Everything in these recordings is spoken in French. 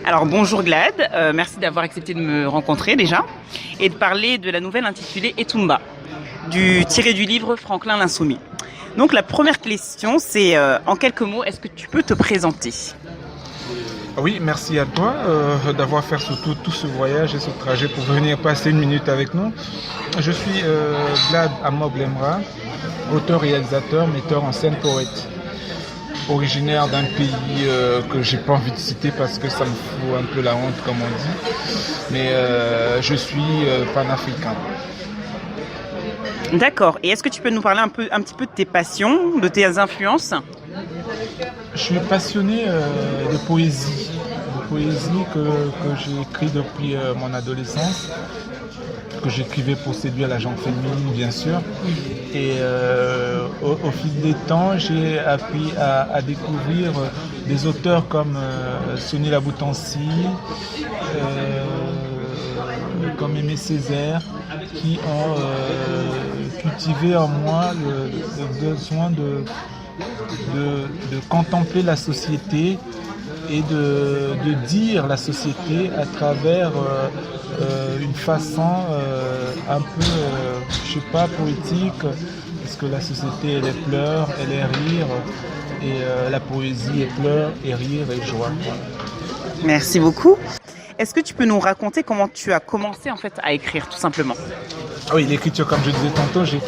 Alors bonjour Glad, merci d'avoir accepté de me rencontrer déjà et de parler de la nouvelle intitulée Etumba, tiré du livre Franklin l'Insoumis. Donc la première question c'est en quelques mots, est-ce que tu peux te présenter? Oui, merci à toi d'avoir fait surtout tout ce voyage et ce trajet pour venir passer une minute avec nous. Je suis Glad Amob Lemra, auteur-réalisateur, metteur en scène, poète. Originaire d'un pays que j'ai pas envie de citer parce que ça me fout un peu la honte comme on dit, mais je suis panafricain. D'accord, et est-ce que tu peux nous parler un petit peu de tes passions, de tes influences? Je suis passionné de poésie que j'ai écrit depuis mon adolescence, que j'écrivais pour séduire la gente féminine bien sûr. Et au fil des temps, j'ai appris à découvrir des auteurs comme Soni Laboutansi, comme Aimé Césaire, qui ont cultivé en moi le besoin de contempler la société et de dire la société à travers une façon un peu, je sais pas, poétique, parce que la société elle est pleurs, elle est rire, et la poésie est pleurs et rire et joie. Merci beaucoup. Est-ce que tu peux nous raconter comment tu as commencé en fait à écrire tout simplement? Ah oui, l'écriture, comme je disais tantôt, j'ai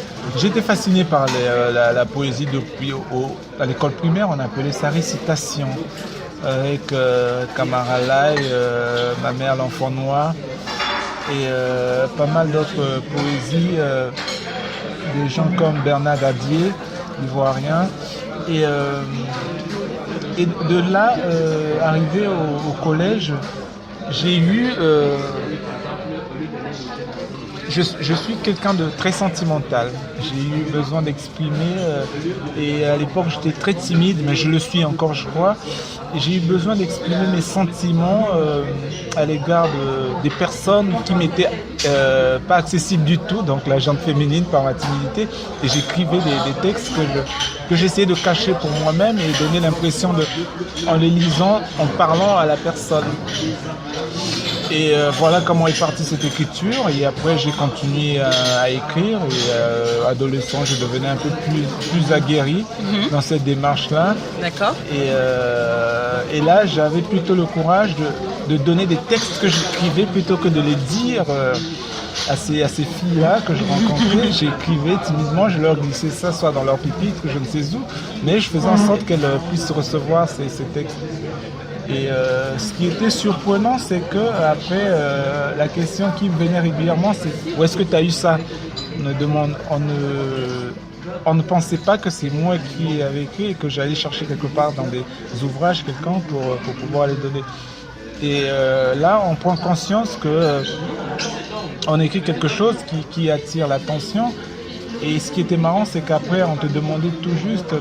été fasciné par la poésie depuis à l'école primaire, on appelait ça récitation. Avec Camara Lai, Ma mère l'enfant noir et pas mal d'autres poésies, des gens comme Bernard Dadier, ivoirien. Et de là, arrivé au collège, j'ai eu... Je suis quelqu'un de très sentimental. J'ai eu besoin d'exprimer et à l'époque j'étais très timide, mais je le suis encore je crois. Et j'ai eu besoin d'exprimer mes sentiments à l'égard des personnes qui m'étaient pas accessibles du tout, donc la gente féminine par ma timidité. Et j'écrivais des textes que j'essayais de cacher pour moi-même et donner l'impression en les lisant, en parlant à la personne. Et voilà comment est partie cette écriture. Et après, j'ai continué à écrire. Et adolescent, je devenais un peu plus aguerri dans cette démarche-là. D'accord. Et là, j'avais plutôt le courage de donner des textes que j'écrivais plutôt que de les dire à ces filles-là que je rencontrais. J'écrivais timidement, je leur glissais ça soit dans leur pupitre, je ne sais où, mais je faisais en sorte qu'elles puissent recevoir ces textes. Et ce qui était surprenant, c'est que après la question qui me venait régulièrement, c'est où est-ce que tu as eu ça? On ne pensait pas que c'est moi qui avais écrit et que j'allais chercher quelque part dans des ouvrages quelqu'un pour pouvoir les donner. Et là, on prend conscience que on écrit quelque chose qui attire l'attention. Et ce qui était marrant, c'est qu'après, on te demandait tout juste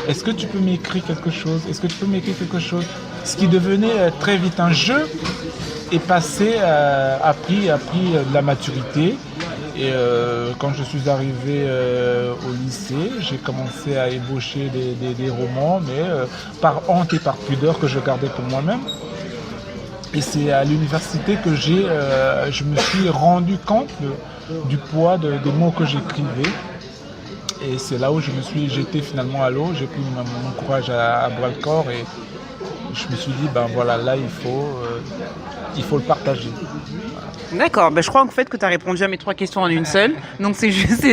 est-ce que tu peux m'écrire quelque chose? Est-ce que tu peux m'écrire quelque chose? Ce qui devenait très vite un jeu est passé, a pris de la maturité. Et quand je suis arrivé au lycée, j'ai commencé à ébaucher des romans, mais par honte et par pudeur que je gardais pour moi-même. Et c'est à l'université que je me suis rendu compte du poids des mots que j'écrivais. Et c'est là où je me suis jeté finalement à l'eau. J'ai pris mon courage à bras le corps et je me suis dit, ben voilà, là il faut le partager. D'accord, je crois en fait que tu as répondu à mes 3 questions en une seule, donc c'est juste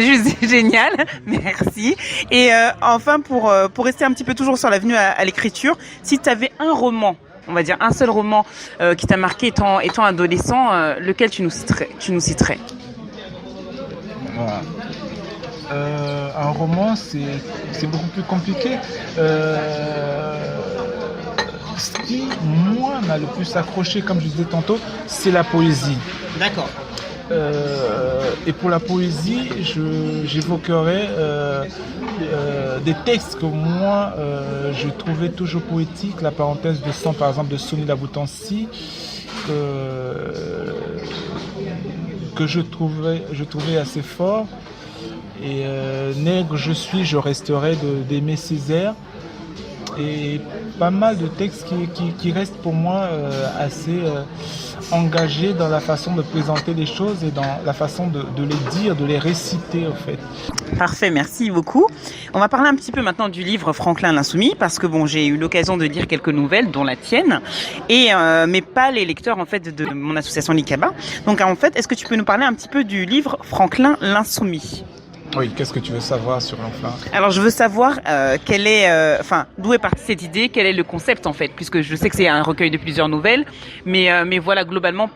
génial, merci. Et enfin, pour rester un petit peu toujours sur l'avenue à l'écriture, si tu avais un roman, on va dire un seul roman qui t'a marqué étant adolescent, lequel tu nous citerais? Voilà. Un roman, c'est beaucoup plus compliqué. Ce qui, moi, m'a le plus accroché, comme je disais tantôt, c'est la poésie. D'accord. Et pour la poésie, j'évoquerai des textes que moi, je trouvais toujours poétiques. La parenthèse de sang, par exemple, de Soni Laboutansi, que je trouvais assez fort. Et nègre je suis, je resterai d'Aimé Césaire. et pas mal de textes qui restent pour moi assez engagés dans la façon de présenter les choses et dans la façon de les dire, de les réciter, au fait. Parfait, merci beaucoup. On va parler un petit peu maintenant du livre Franklin l'Insoumis, parce que bon, j'ai eu l'occasion de lire quelques nouvelles, dont la tienne, et mais pas les lecteurs en fait de mon association Likaba. Donc en fait, est-ce que tu peux nous parler un petit peu du livre Franklin l'Insoumis? Oui, qu'est-ce que tu veux savoir sur Franklin? Alors je veux savoir d'où est partie cette idée, quel est le concept en fait, puisque je sais que c'est un recueil de plusieurs nouvelles, mais voilà, globalement,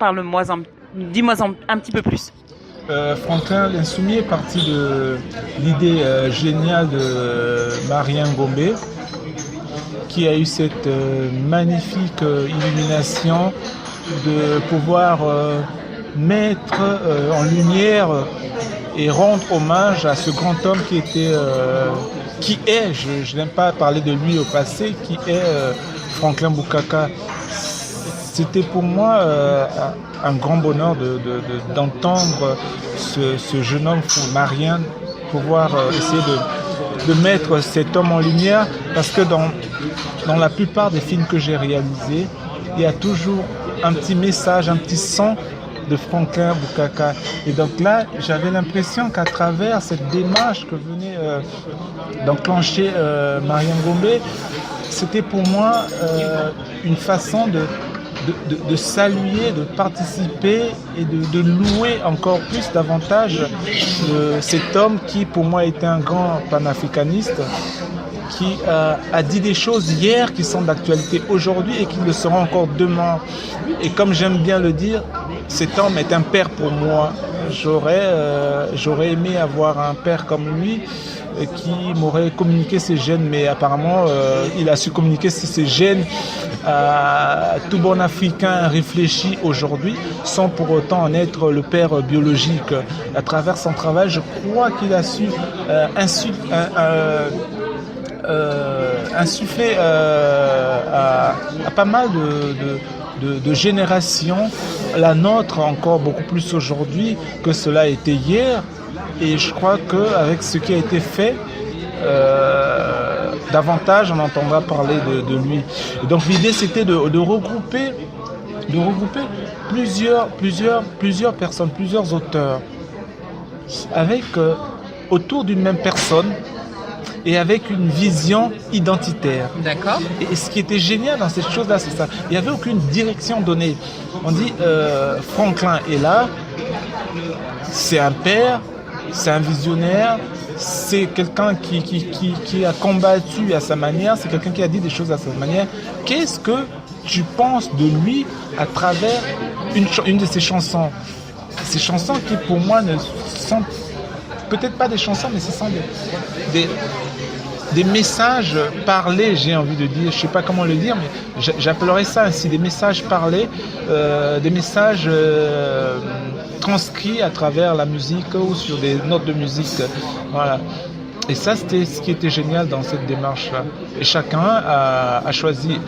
dis-moi un petit peu plus. Franklin l'Insoumis est parti de l'idée géniale de Marien Gombe, qui a eu cette magnifique illumination de pouvoir mettre en lumière et rendre hommage à ce grand homme qui est, je n'aime pas parler de lui au passé, qui est Franklin Bukaka. C'était pour moi un grand bonheur d'entendre ce jeune homme marien pouvoir essayer de mettre cet homme en lumière, parce que dans la plupart des films que j'ai réalisés, il y a toujours un petit message, un petit son de Franklin Bukaka. Et donc là, j'avais l'impression qu'à travers cette démarche que venait d'enclencher Marien Gombe, c'était pour moi une façon de saluer, de participer et de louer encore plus davantage cet homme qui pour moi était un grand panafricaniste, qui a dit des choses hier qui sont d'actualité aujourd'hui et qui le seront encore demain. Et comme j'aime bien le dire, cet homme est un père pour moi. J'aurais aimé avoir un père comme lui qui m'aurait communiqué ses gènes, mais apparemment il a su communiquer ses gènes à tout bon Africain réfléchi aujourd'hui, sans pour autant en être le père biologique. À travers son travail, je crois qu'il a su insuffler à pas mal de générations, la nôtre encore beaucoup plus aujourd'hui que cela a été hier. Et je crois qu'avec ce qui a été fait, davantage on entendra parler de lui. Et donc l'idée c'était de regrouper plusieurs personnes, plusieurs auteurs, avec autour d'une même personne et avec une vision identitaire. D'accord. Et ce qui était génial dans cette chose-là, c'est ça. Il n'y avait aucune direction donnée. On dit Franklin est là, c'est un père, c'est un visionnaire, c'est quelqu'un qui a combattu à sa manière, c'est quelqu'un qui a dit des choses à sa manière. Qu'est-ce que tu penses de lui à travers une de ses chansons? Ces chansons qui pour moi ne sont peut-être pas des chansons, mais ce sont des messages parlés, j'ai envie de dire, je ne sais pas comment le dire, mais j'appellerais ça ainsi, des messages parlés, des messages transcrits à travers la musique ou sur des notes de musique. Voilà. Et ça, c'était ce qui était génial dans cette démarche-là. Et chacun a choisi,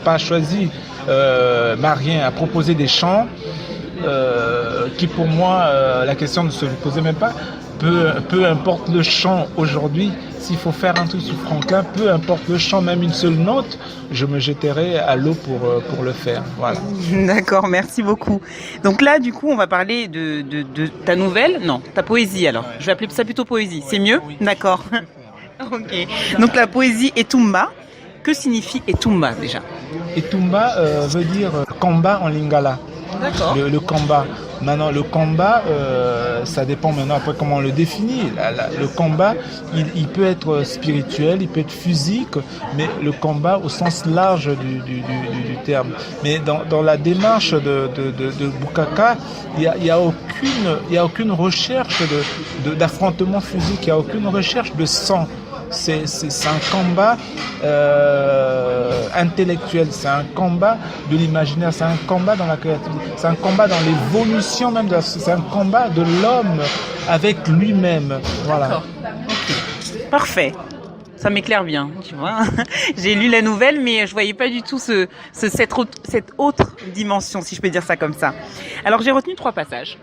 Marien a proposé des chants qui pour moi, la question ne se posait même pas. Peu importe le chant aujourd'hui, s'il faut faire un truc sur Franklin, peu importe le chant, même une seule note, je me jetterai à l'eau pour le faire. Voilà. D'accord, merci beaucoup. Donc là, du coup, on va parler de ta nouvelle, non, ta poésie alors. Je vais appeler ça plutôt poésie, c'est mieux? Oui. D'accord. Ok. Donc la poésie Etumba, que signifie Etumba déjà? Etumba veut dire combat en lingala. D'accord. Le combat. Maintenant, le combat, ça dépend maintenant après comment on le définit. Le combat, il peut être spirituel, il peut être physique, mais le combat au sens large du terme. Mais dans la démarche de Bukaka, il y a aucune recherche d'affrontement physique, il n'y a aucune recherche de sang. C'est un combat intellectuel, c'est un combat de l'imaginaire, c'est un combat dans la créativité, c'est un combat dans l'évolution même, c'est un combat de l'homme avec lui-même. Voilà. D'accord. Okay. Parfait. Ça m'éclaire bien, tu vois. J'ai lu la nouvelle, mais je voyais pas du tout cette autre dimension, si je peux dire ça comme ça. Alors j'ai retenu 3 passages.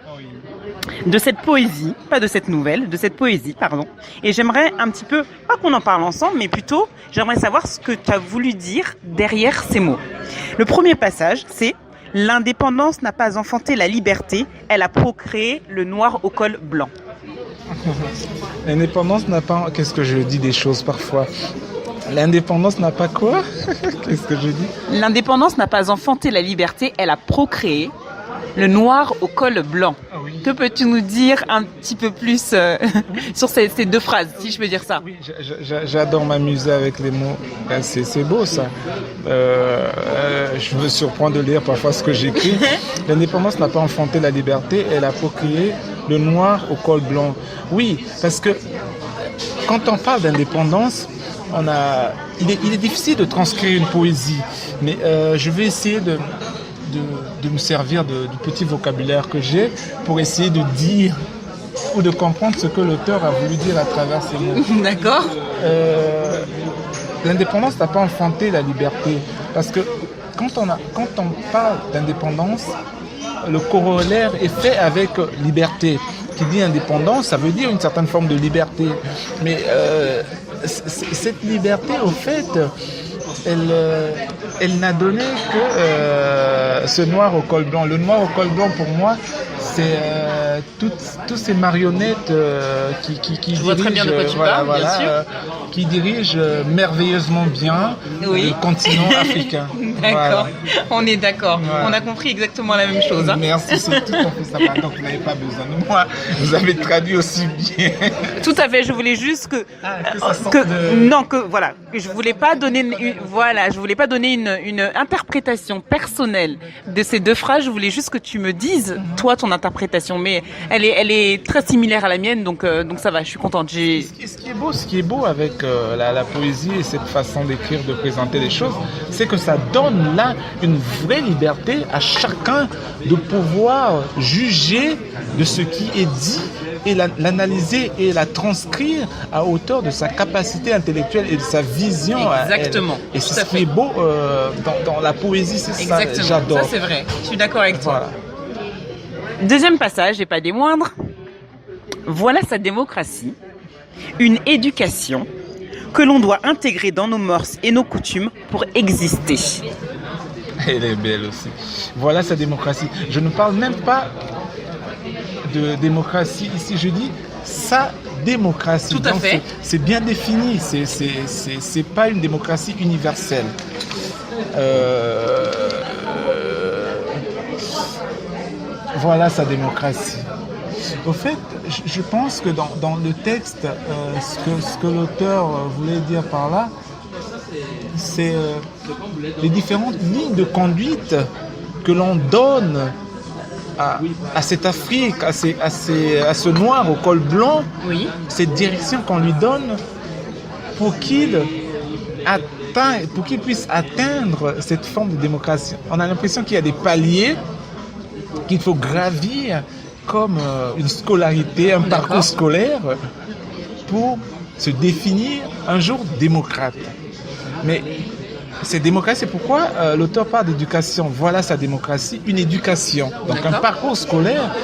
de cette poésie, pas de cette nouvelle, de cette poésie, pardon. Et j'aimerais un petit peu, pas qu'on en parle ensemble, mais plutôt, j'aimerais savoir ce que tu as voulu dire derrière ces mots. Le premier passage, c'est « L'indépendance n'a pas enfanté la liberté, elle a procréé le noir au col blanc ». L'indépendance n'a pas... Qu'est-ce que je dis des choses parfois? L'indépendance n'a pas quoi? Qu'est-ce que je dis? L'indépendance n'a pas enfanté la liberté, elle a procréé le noir au col blanc. Ah oui. Que peux-tu nous dire un petit peu plus sur ces deux phrases, si je peux dire ça? Oui, j'adore m'amuser avec les mots. C'est beau ça. Je me surprends de lire parfois ce que j'écris. L'indépendance n'a pas enfanté la liberté, elle a procréé le noir au col blanc. Oui, parce que quand on parle d'indépendance, il est difficile de transcrire une poésie, mais je vais essayer de me servir du petit vocabulaire que j'ai pour essayer de dire ou de comprendre ce que l'auteur a voulu dire à travers ces mots. D'accord. L'indépendance n'a pas enfanté la liberté, parce que quand on parle d'indépendance, le corollaire est fait avec liberté. Qui dit indépendance, ça veut dire une certaine forme de liberté. Mais cette liberté, au fait, elle n'a donné que ce noir au col blanc. Le noir au col blanc, pour moi, c'est toutes ces marionnettes qui Je vois très bien de quoi tu parles, bien sûr. Qui dirigent merveilleusement bien le continent africain. D'accord, voilà. On est d'accord. Voilà. On a compris exactement la même chose. Hein. Merci, c'est tout à fait ça. Donc vous n'avez pas besoin de moi. Vous avez traduit aussi bien. Tout à fait. Je voulais juste que voilà, je voulais pas donner une interprétation personnelle de ces deux phrases. Je voulais juste que tu me dises toi ton interprétation, mais elle est très similaire à la mienne, donc ça va. Je suis contente. Ce qui est beau avec la poésie et cette façon d'écrire, de présenter les choses, c'est que ça donne là une vraie liberté à chacun de pouvoir juger de ce qui est dit et l'analyser et la transcrire à hauteur de sa capacité intellectuelle et de sa vision. Exactement. Et c'est ce qui est beau dans la poésie, c'est ça. J'adore. Ça c'est vrai. Je suis d'accord avec toi. Voilà. Deuxième passage, et pas des moindres. Voilà sa démocratie, une éducation que l'on doit intégrer dans nos mœurs et nos coutumes pour exister. Elle est belle aussi. Voilà sa démocratie. Je ne parle même pas de démocratie ici, je dis sa démocratie. Tout à fait. C'est bien défini, c'est pas une démocratie universelle. Voilà sa démocratie. Au fait, je pense que dans le texte, ce que l'auteur voulait dire par là, c'est les différentes lignes de conduite que l'on donne à cette Afrique, à ce noir au col blanc, oui. Cette direction qu'on lui donne pour qu'il puisse atteindre cette forme de démocratie. On a l'impression qu'il y a des paliers qu'il faut gravir comme une scolarité, un parcours scolaire pour se définir un jour démocrate. Mais cette démocratie, c'est pourquoi l'auteur parle d'éducation. Voilà sa démocratie, une éducation. Donc un parcours scolaire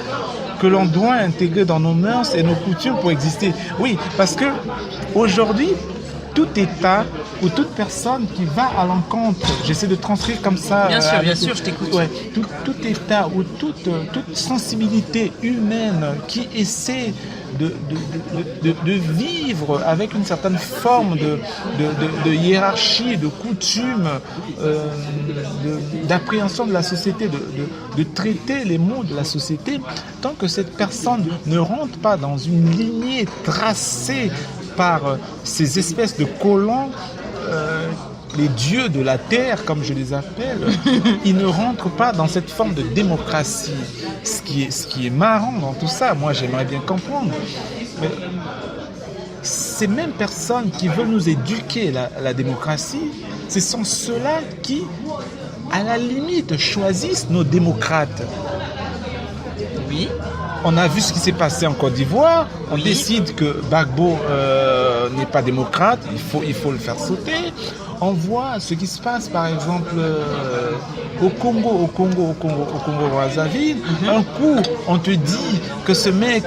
que l'on doit intégrer dans nos mœurs et nos coutumes pour exister. Oui, parce que aujourd'hui, tout État ou toute personne qui va à l'encontre, j'essaie de transcrire comme ça. Bien sûr, je t'écoute. Ouais, tout État ou toute sensibilité humaine qui essaie de vivre avec une certaine forme de hiérarchie, de coutume, d'appréhension de la société, de traiter les mots de la société, tant que cette personne ne rentre pas dans une lignée tracée par ces espèces de colons, les dieux de la terre, comme je les appelle, ils ne rentrent pas dans cette forme de démocratie. Ce qui est marrant dans tout ça, moi j'aimerais bien comprendre. Mais ces mêmes personnes qui veulent nous éduquer la démocratie, ce sont ceux-là qui, à la limite, choisissent nos démocrates. Oui. On a vu ce qui s'est passé en Côte d'Ivoire. On décide que Gbagbo n'est pas démocrate. Il faut le faire sauter. On voit ce qui se passe, par exemple, au Congo Brazzaville. Un coup, on te dit que ce mec,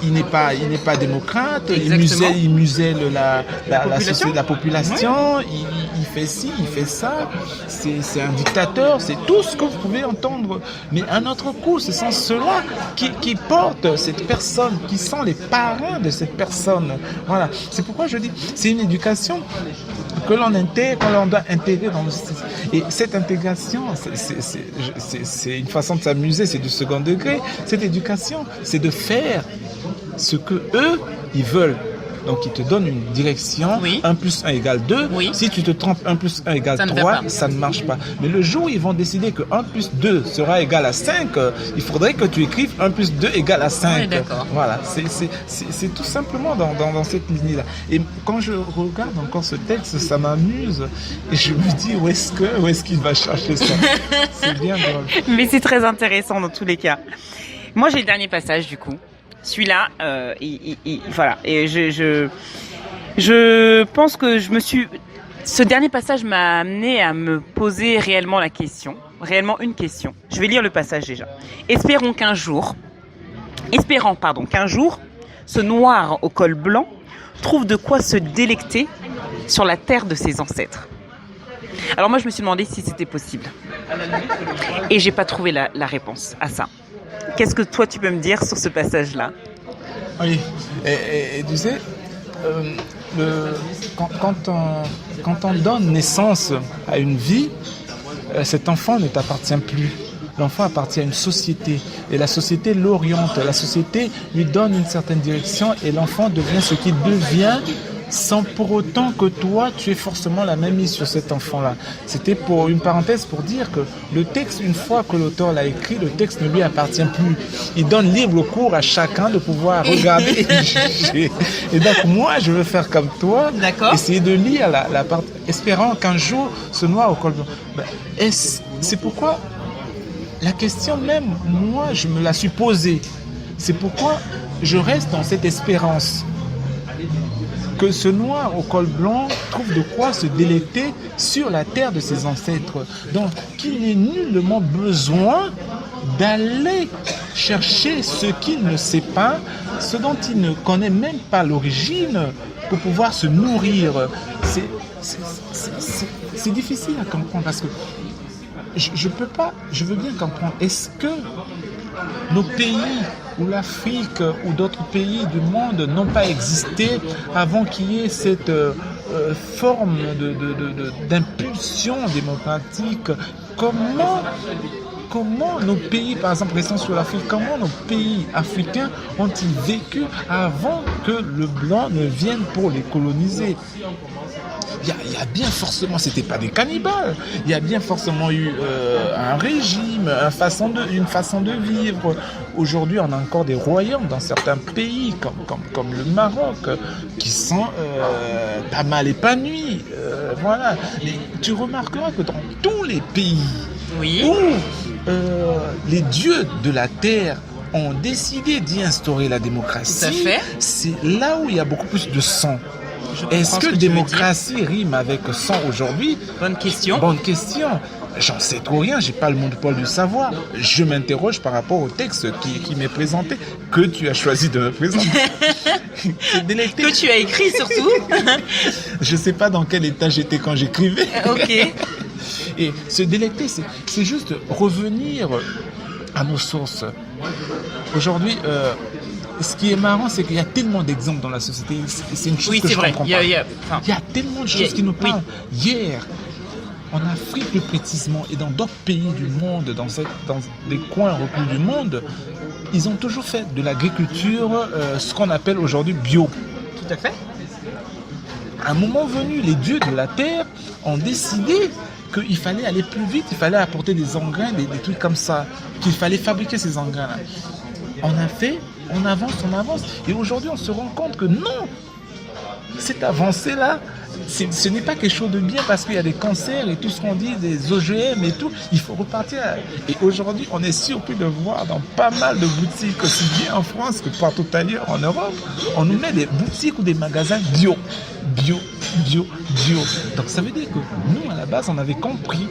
il n'est pas démocrate. Il muselle la population. Il fait ci, il fait ça. C'est un dictateur. C'est tout ce que vous pouvez entendre. Mais un autre coup, ce sont ceux-là qui portent cette personne, qui sont les parents de cette personne. Voilà. C'est pourquoi je dis, c'est une éducation que l'on doit intégrer dans le système. Et cette intégration, c'est une façon de s'amuser, c'est du second degré. Cette éducation, c'est de faire ce que eux, ils veulent. Donc, ils te donnent une direction, 1 plus 1 égale 2. Oui. Si tu te trompes, 1 plus 1 égale 3, ça ne marche pas. Mais le jour où ils vont décider que 1 plus 2 sera égal à 5, il faudrait que tu écrives 1 plus 2 égale à 5. Oui, d'accord. Voilà, c'est tout simplement dans cette ligne-là. Et quand je regarde encore ce texte, ça m'amuse. Et je me dis, où est-ce qu'il va chercher ça? C'est bien drôle. Mais c'est très intéressant dans tous les cas. Moi, j'ai le dernier passage, du coup. Celui-là, voilà. Et je pense que ce dernier passage m'a amené à me poser réellement une question. Je vais lire le passage déjà. Espérant qu'un jour, ce noir au col blanc trouve de quoi se délecter sur la terre de ses ancêtres. Alors moi, je me suis demandé si c'était possible. Et j'ai pas trouvé la réponse à ça. Qu'est-ce que toi, tu peux me dire sur ce passage-là? Oui, et tu sais, quand on donne naissance à une vie, cet enfant ne t'appartient plus. L'enfant appartient à une société et la société l'oriente. La société lui donne une certaine direction et l'enfant devient ce qu'il devient sans pour autant que toi, tu aies forcément la même mise sur cet enfant-là. C'était pour une parenthèse pour dire que le texte, une fois que l'auteur l'a écrit, le texte ne lui appartient plus. Il donne libre cours à chacun de pouvoir regarder et juger. Et donc, moi, je veux faire comme toi, essayer de lire la part, espérant qu'un jour, ce noir au col blanc. C'est pourquoi la question même, moi, je me la suis posée. C'est pourquoi je reste dans cette espérance. Que ce noir au col blanc trouve de quoi se délecter sur la terre de ses ancêtres. Donc, qu'il n'ait nullement besoin d'aller chercher ce qu'il ne sait pas, ce dont il ne connaît même pas l'origine, pour pouvoir se nourrir. C'est difficile à comprendre parce que je peux pas, je veux bien comprendre. Est-ce que nos pays ou l'Afrique ou d'autres pays du monde n'ont pas existé avant qu'il y ait cette forme d'impulsion démocratique? Comment nos pays, par exemple, restons sur l'Afrique, comment nos pays africains ont-ils vécu avant que le blanc ne vienne pour les coloniser? Il y a bien forcément, c'était pas des cannibales, il y a bien forcément eu un régime, une façon de vivre. Aujourd'hui, on a encore des royaumes dans certains pays, comme le Maroc, qui sont pas mal épanouis. Voilà. Mais tu remarqueras que dans tous les pays où les dieux de la terre ont décidé d'y instaurer la démocratie, c'est là où il y a beaucoup plus de sang. Est-ce que démocratie rime avec sang aujourd'hui? Bonne question. J'en sais trop rien, j'ai pas le monopole du savoir. Je m'interroge par rapport au texte qui m'est présenté, que tu as choisi de me présenter. Que tu as écrit surtout. Je sais pas dans quel état j'étais quand j'écrivais. Ok. Et se délecter, c'est juste revenir à nos sources. Aujourd'hui, ce qui est marrant, c'est qu'il y a tellement d'exemples dans la société. C'est une chose que je comprends pas. Il y a tellement de choses qui nous parlent. Hier, en Afrique plus précisément, et dans d'autres pays du monde, dans des coins reclus du monde, ils ont toujours fait de l'agriculture ce qu'on appelle aujourd'hui bio. Tout à fait. À un moment venu, les dieux de la terre ont décidé qu'il fallait aller plus vite, il fallait apporter des engrais, des trucs comme ça, qu'il fallait fabriquer ces engrais-là. On avance. Et aujourd'hui, on se rend compte que non, cette avancée-là, ce n'est pas quelque chose de bien parce qu'il y a des cancers et tout ce qu'on dit, des OGM et tout. Il faut repartir. Et aujourd'hui, on est surpris de voir dans pas mal de boutiques, aussi bien en France que partout ailleurs en Europe, on nous met des boutiques ou des magasins bio. Donc ça veut dire que nous, à la base, on avait compris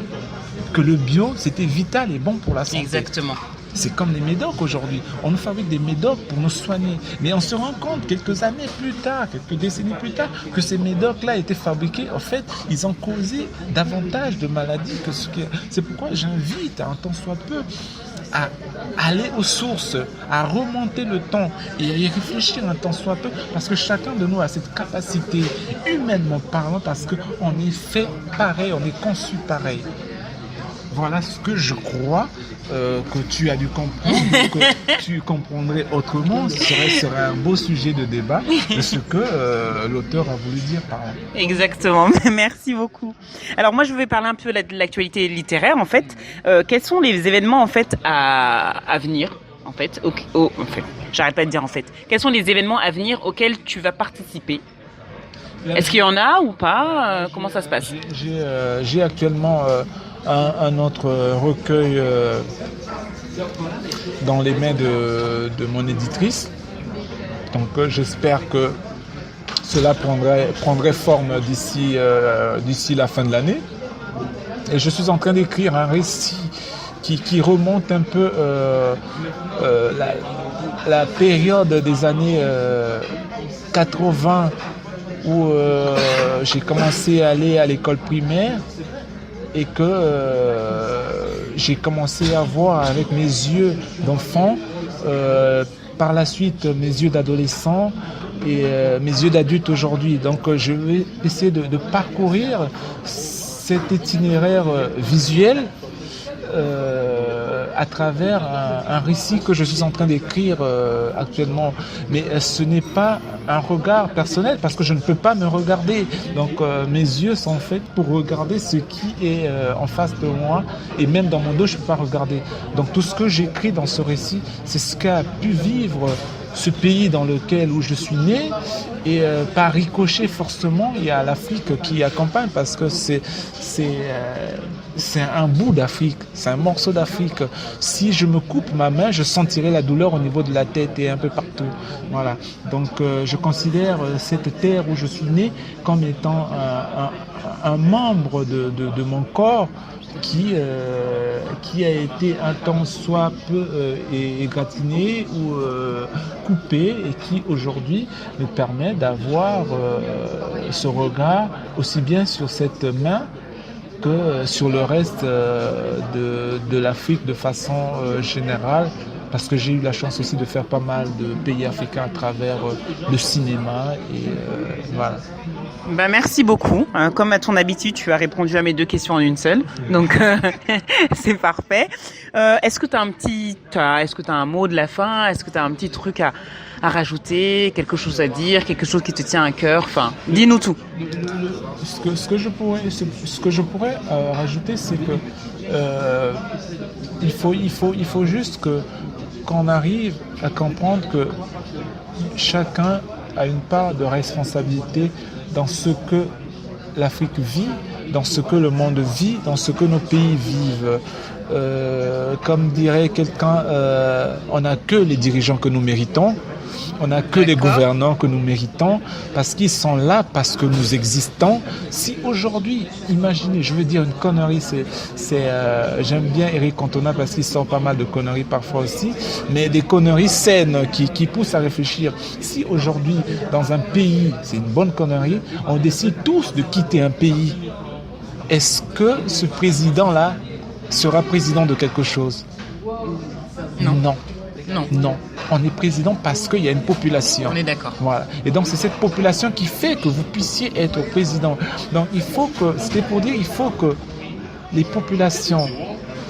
que le bio, c'était vital et bon pour la santé. Exactement. C'est comme les médocs aujourd'hui. On nous fabrique des médocs pour nous soigner. Mais on se rend compte quelques années plus tard, quelques décennies plus tard, que ces médocs-là étaient fabriqués. En fait, ils ont causé davantage de maladies que ce que... C'est pourquoi j'invite, un tant soit peu, à aller aux sources, à remonter le temps et à y réfléchir un tant soit peu, parce que chacun de nous a cette capacité, humainement parlant, parce qu'on est fait pareil, on est conçu pareil. Voilà ce que je crois que tu as dû comprendre, que tu comprendrais autrement. Ce serait un beau sujet de débat de ce que l'auteur a voulu dire par là. Exactement, merci beaucoup. Alors moi je vais parler un peu de l'actualité littéraire en fait. Quels sont les événements en fait à venir en fait, j'arrête pas de dire en fait. Quels sont les événements à venir auxquels tu vas participer? Est-ce qu'il y en a ou pas? Comment ça se passe? J'ai actuellement un autre recueil dans les mains de mon éditrice. Donc j'espère que cela prendrait forme d'ici la fin de l'année. Et je suis en train d'écrire un récit qui remonte un peu la période des années 80 où j'ai commencé à aller à l'école primaire et que j'ai commencé à voir avec mes yeux d'enfant, par la suite mes yeux d'adolescent et mes yeux d'adulte aujourd'hui. Donc je vais essayer de parcourir cet itinéraire visuel à travers un récit que je suis en train d'écrire actuellement. Mais ce n'est pas un regard personnel parce que je ne peux pas me regarder. Donc mes yeux sont faits pour regarder ce qui est en face de moi et même dans mon dos, je ne peux pas regarder. Donc tout ce que j'écris dans ce récit, c'est ce qu'a pu vivre ce pays où je suis né et par ricochet forcément il y a l'Afrique qui accompagne parce que c'est un bout d'Afrique, c'est un morceau d'Afrique. Si je me coupe ma main, je sentirai la douleur au niveau de la tête et un peu partout. Voilà. Donc je considère cette terre où je suis né comme étant un membre de mon corps qui a été un temps soit peu égratigné ou coupé et qui aujourd'hui me permet d'avoir ce regard aussi bien sur cette main que sur le reste de l'Afrique de façon générale, parce que j'ai eu la chance aussi de faire pas mal de pays africains à travers le cinéma et voilà. Ben merci beaucoup. Comme à ton habitude, tu as répondu à mes 2 questions en une seule, donc c'est parfait. Est-ce que tu as un mot de la fin? Est-ce que tu as un petit truc à rajouter, quelque chose à dire, quelque chose qui te tient à cœur? Enfin, dis-nous tout. Ce que je pourrais rajouter, c'est que il faut juste qu'on arrive à comprendre que chacun a une part de responsabilité dans ce que l'Afrique vit, dans ce que le monde vit, dans ce que nos pays vivent. Comme dirait quelqu'un, on n'a que les dirigeants que nous méritons, on n'a que les gouvernants que nous méritons, parce qu'ils sont là, parce que nous existons. Si aujourd'hui, imaginez, je veux dire une connerie, j'aime bien Eric Cantona parce qu'il sort pas mal de conneries parfois aussi, mais des conneries saines qui poussent à réfléchir. Si aujourd'hui, dans un pays, c'est une bonne connerie, on décide tous de quitter un pays, est-ce que ce président-là sera président de quelque chose? Non. On est président parce qu'il y a une population. On est d'accord. Voilà. Et donc c'est cette population qui fait que vous puissiez être président. Donc il faut que les populations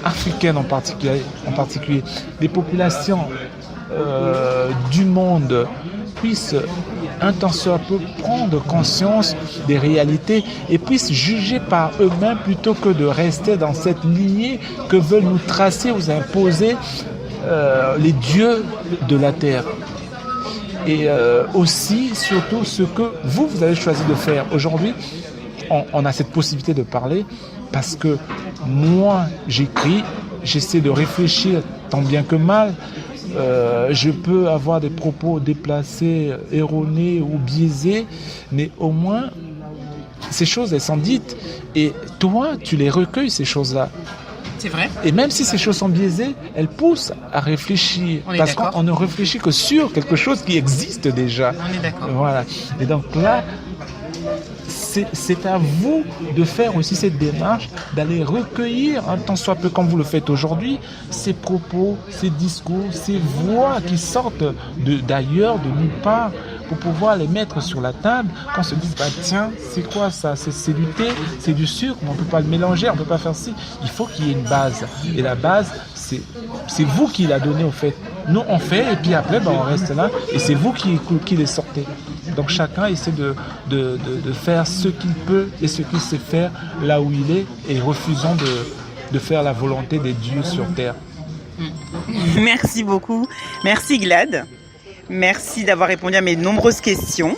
africaines en particulier, les populations du monde puissent un temps soit peu prendre conscience des réalités et puissent juger par eux-mêmes plutôt que de rester dans cette lignée que veulent nous tracer ou imposer les dieux de la terre. Et aussi, surtout, ce que vous avez choisi de faire. Aujourd'hui, on a cette possibilité de parler parce que moi, j'écris, j'essaie de réfléchir tant bien que mal. Je peux avoir des propos déplacés, erronés ou biaisés, mais au moins, ces choses, elles sont dites. Et toi, tu les recueilles, ces choses-là. C'est vrai. Et même si ces choses sont biaisées, elles poussent à réfléchir. Parce qu'on ne réfléchit que sur quelque chose qui existe déjà. On est d'accord. Voilà. Et donc là, c'est à vous de faire aussi cette démarche, d'aller recueillir, un tant soit peu comme vous le faites aujourd'hui, ces propos, ces discours, ces voix qui sortent d'ailleurs, de nulle part, pour pouvoir les mettre sur la table, qu'on se dise, bah tiens, c'est quoi ça? C'est du thé, c'est du sucre, mais on ne peut pas le mélanger, on ne peut pas faire ci. Il faut qu'il y ait une base. Et la base, c'est vous qui la donnez au fait. Nous, on fait, et puis après, on reste là, et c'est vous qui les sortez. Donc chacun essaie de faire ce qu'il peut et ce qu'il sait faire là où il est, et refusons de faire la volonté des dieux sur terre. Merci beaucoup. Merci Glad. Merci d'avoir répondu à mes nombreuses questions.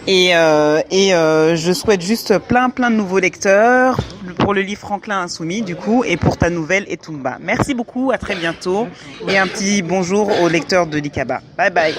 Et je souhaite juste plein de nouveaux lecteurs pour le livre Franklin Insoumis, du coup, et pour ta nouvelle Etumba. Merci beaucoup, à très bientôt. Et un petit bonjour aux lecteurs de l'Ikaba. Bye bye.